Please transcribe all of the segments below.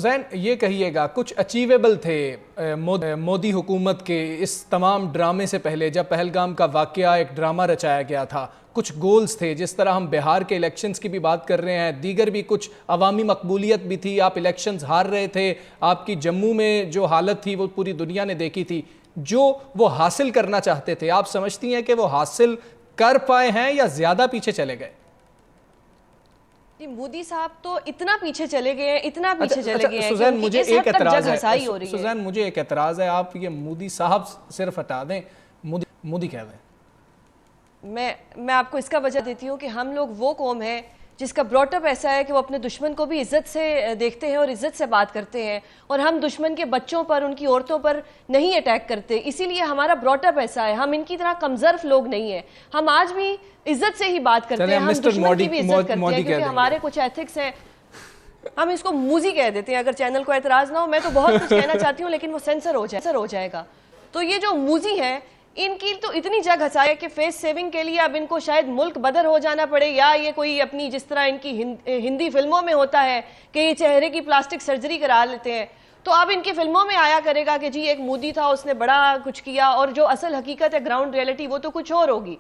حسین یہ کہیے گا کچھ اچیویبل تھے مودی حکومت کے اس تمام ڈرامے سے پہلے جب پہلگام کا واقعہ ایک ڈرامہ رچایا گیا تھا، کچھ گولز تھے، جس طرح ہم بہار کے الیکشنز کی بھی بات کر رہے ہیں، دیگر بھی کچھ عوامی مقبولیت بھی تھی، آپ الیکشنز ہار رہے تھے، آپ کی جموں میں جو حالت تھی وہ پوری دنیا نے دیکھی تھی، جو وہ حاصل کرنا چاہتے تھے، آپ سمجھتی ہیں کہ وہ حاصل کر پائے ہیں یا زیادہ پیچھے چلے گئے؟ مودی صاحب تو اتنا پیچھے چلے گئے ہیں، اتنا پیچھے چلے گئے ہیں سوزین کہ اس حد تک جگ ہسائی ہو رہی ہے۔ سوزین مجھے ایک اعتراض ہے، آپ یہ مودی صاحب صرف ہٹا دیں، مودی کہہ دیں۔ میں آپ کو اس کا وجہ دیتی ہوں کہ ہم لوگ وہ قوم ہے جس کا براٹ اپ ایسا ہے کہ وہ اپنے دشمن کو بھی عزت سے دیکھتے ہیں اور عزت سے بات کرتے ہیں، اور ہم دشمن کے بچوں پر، ان کی عورتوں پر نہیں اٹیک کرتے، اسی لیے ہمارا براٹ اپ ایسا ہے، ہم ان کی طرح کمزرف لوگ نہیں ہیں، ہم آج بھی عزت سے ہی بات کرتے ہیں، ہم دشمن کی بھی عزت کرتے ہیں کیونکہ ہمارے کچھ ایتھکس ہیں۔ ہم اس کو موزی کہہ دیتے ہیں، اگر چینل کو اعتراض نہ ہو، میں تو بہت کچھ کہنا چاہتی ہوں لیکن وہ سینسر ہو جائے گا۔ تو یہ جو موزی ہے، ان کی تو اتنی جگ ہسائی ہے کہ فیس سیونگ کے لیے اب ان کو شاید ملک بدر ہو جانا پڑے، یا یہ کوئی اپنی جس طرح ان کی ہندی فلموں میں ہوتا ہے کہ یہ چہرے کی پلاسٹک سرجری کرا لیتے ہیں، تو اب ان کی فلموں میں آیا کرے گا کہ جی ایک مودی تھا، اس نے بڑا کچھ کیا، اور جو اصل حقیقت ہے، گراؤنڈ ریئلٹی، وہ تو کچھ اور ہوگی۔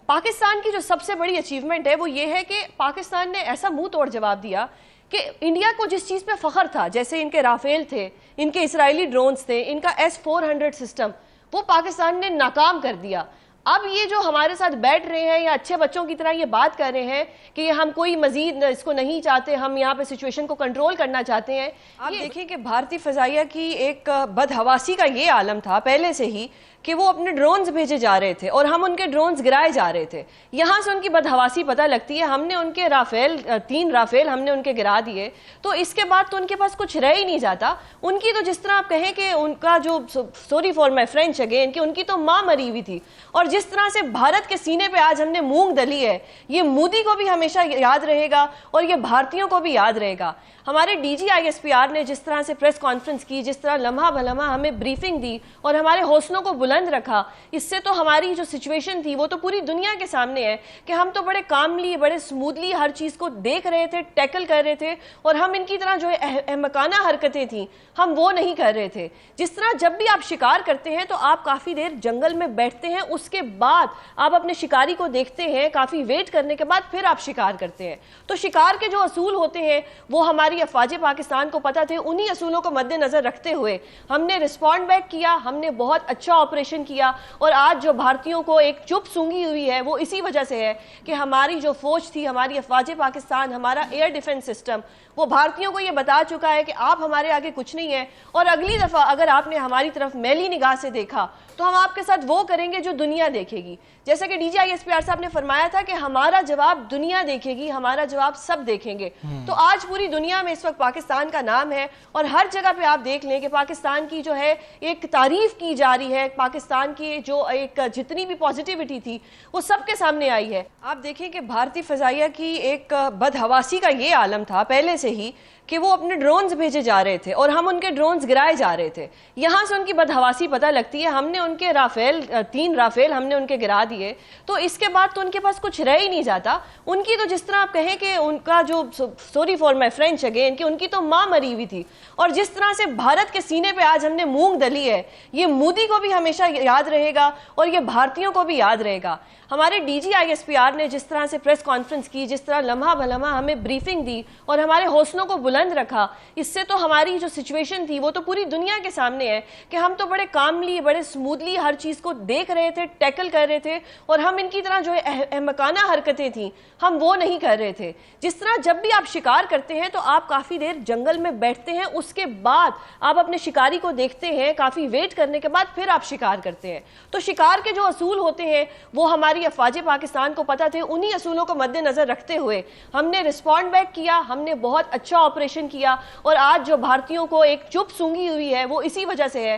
پاکستان کی جو سب سے بڑی اچیومنٹ ہے وہ یہ ہے کہ پاکستان نے ایسا منہ توڑ جواب دیا کہ انڈیا کو جس چیز پہ فخر تھا، جیسے ان کے رافیل تھے، ان کے اسرائیلی ڈرونز تھے، ان کا S-400 سسٹم، وہ پاکستان نے ناکام کر دیا۔ اب یہ جو ہمارے ساتھ بیٹھ رہے ہیں یا اچھے بچوں کی طرح یہ بات کر رہے ہیں کہ ہم کوئی مزید اس کو نہیں چاہتے، ہم یہاں پہ سچویشن کو کنٹرول کرنا چاہتے ہیں، آپ دیکھیں کہ بھارتی فضائیہ کی ایک بدحواسی کا یہ عالم تھا پہلے سے ہی کہ وہ اپنے ڈرونز بھیجے جا رہے تھے اور ہم ان کے ڈرونز گرائے جا رہے تھے۔ یہاں سے ان کی بدحواسی پتہ لگتی ہے، ہم نے ان کے 3 رافیل ہم نے ان کے گرا دیے، تو اس کے بعد تو ان کے پاس کچھ رہ ہی نہیں جاتا۔ ان کی تو جس طرح آپ کہیں کہ ان کا جو sorry for my French again کہ ان کی تو ماں مری ہوئی تھی، اور جس طرح سے بھارت کے سینے پہ آج ہم نے مونگ دلی ہے، یہ مودی کو بھی ہمیشہ یاد رہے گا اور یہ بھارتیوں کو بھی یاد رہے گا۔ ہمارے DG/ISPR نے جس طرح سے پریس کانفرنس کی، جس طرح لمحہ بلمحہ ہمیں بریفنگ دی اور ہمارے حوصلوں کو بلند رکھا، اس سے تو ہماری جو سچویشن تھی وہ تو پوری دنیا کے سامنے ہے کہ ہم تو بڑے کاملی، بڑے سموتھلی ہر چیز کو دیکھ رہے تھے، ٹیکل کر رہے تھے، اور ہم ان کی طرح جو احمقانہ حرکتیں تھیں ہم وہ نہیں کر رہے تھے۔ جس طرح جب بھی آپ شکار کرتے ہیں تو آپ کافی دیر جنگل میں بیٹھتے ہیں، اس کے بعد آپ اپنے شکاری کو دیکھتے ہیں، کافی ویٹ کرنے کے بعد پھر آپ شکار کرتے ہیں۔ تو شکار کے جو اصول ہوتے ہیں وہ ہماری افواج پاکستان کو پتہ تھے، انہی اصولوں کو مد نظر رکھتے ہوئے ہم نے رسپونڈ بیک کیا، ہم نے بہت اچھا آپریشن کیا، اور آج جو بھارتیوں کو ایک چپ سونگھی ہوئی ہے وہ اسی وجہ سے ہے کہ ہماری جو فوج تھی، ہماری افواج پاکستان، ہمارا ایئر ڈیفنس سسٹم، وہ بھارتیوں کو یہ بتا چکا ہے کہ آپ ہمارے آگے کچھ نہیں ہے، اور اگلی دفعہ اگر آپ نے ہماری طرف میلی نگاہ سے دیکھا تو ہم آپ کے ساتھ وہ کریں گے جو دنیا دیکھے گی۔ جیسا کہ DG/ISPR صاحب نے فرمایا تھا کہ ہمارا جواب دنیا دیکھے گی، ہمارا جواب سب دیکھیں گے۔ تو آج پوری دنیا میں اس وقت پاکستان کا نام ہے، اور ہر جگہ پہ آپ دیکھ لیں کہ پاکستان کی جو ہے ایک تعریف کی جا رہی ہے، پاکستان کی جو ایک جتنی بھی پازیٹیوٹی تھی وہ سب کے سامنے آئی ہے۔ آپ دیکھیں کہ بھارتی فضائیہ کی ایک بدحواسی کا یہ عالم تھا پہلے سے ہی کہ وہ اپنے ڈرونز بھیجے جا رہے تھے اور ہم ان کے ڈرونز گرائے جا رہے تھے۔ یہاں سے ان کی بدحواسی پتہ لگتی ہے، ہم نے ان کے 3 رافیل ہم نے ان کے گرا دیے، تو اس کے بعد تو ان کے پاس کچھ رہ ہی نہیں جاتا۔ ان کی تو جس طرح آپ کہیں کہ ان کا جو sorry for my French again کہ ان کی تو ماں مری ہوئی تھی، اور جس طرح سے بھارت کے سینے پہ آج ہم نے مونگ دلی ہے، یہ مودی کو بھی ہمیشہ یاد رہے گا اور یہ بھارتیوں کو بھی یاد رہے گا۔ ہمارے DG/ISPR نے جس طرح سے پریس کانفرنس کی، جس طرح لمحہ بلمحہ ہمیں بریفنگ دی اور ہمارے حوصلوں کو بلند رکھا، اس سے تو ہماری جو سچویشن تھی وہ تو پوری دنیا کے سامنے ہے کہ ہم تو بڑے کاملی، بڑے سموتھلی ہر چیز کو دیکھ رہے تھے، ٹیکل کر رہے تھے، اور ہم ان کی طرح جو احمقانہ حرکتیں تھیں ہم وہ نہیں کر رہے تھے۔ جس طرح جب بھی آپ شکار کرتے ہیں تو آپ کافی دیر جنگل میں بیٹھتے ہیں، اس کے بعد آپ اپنے شکاری کو دیکھتے ہیں، کافی ویٹ کرنے کے بعد پھر آپ شکار کرتے ہیں۔ تو شکار کے جو اصول ہوتے ہیں وہ ہماری افواج پاکستان کو پتہ تھے، انہی اصولوں کو مد نظر رکھتے ہوئے ہم نے رسپونڈ بیک کیا، ہم نے بہت اچھا آپریشن کیا، اور آج جو بھارتیوں کو ایک چپ سونگھی ہوئی ہے وہ اسی وجہ سے ہے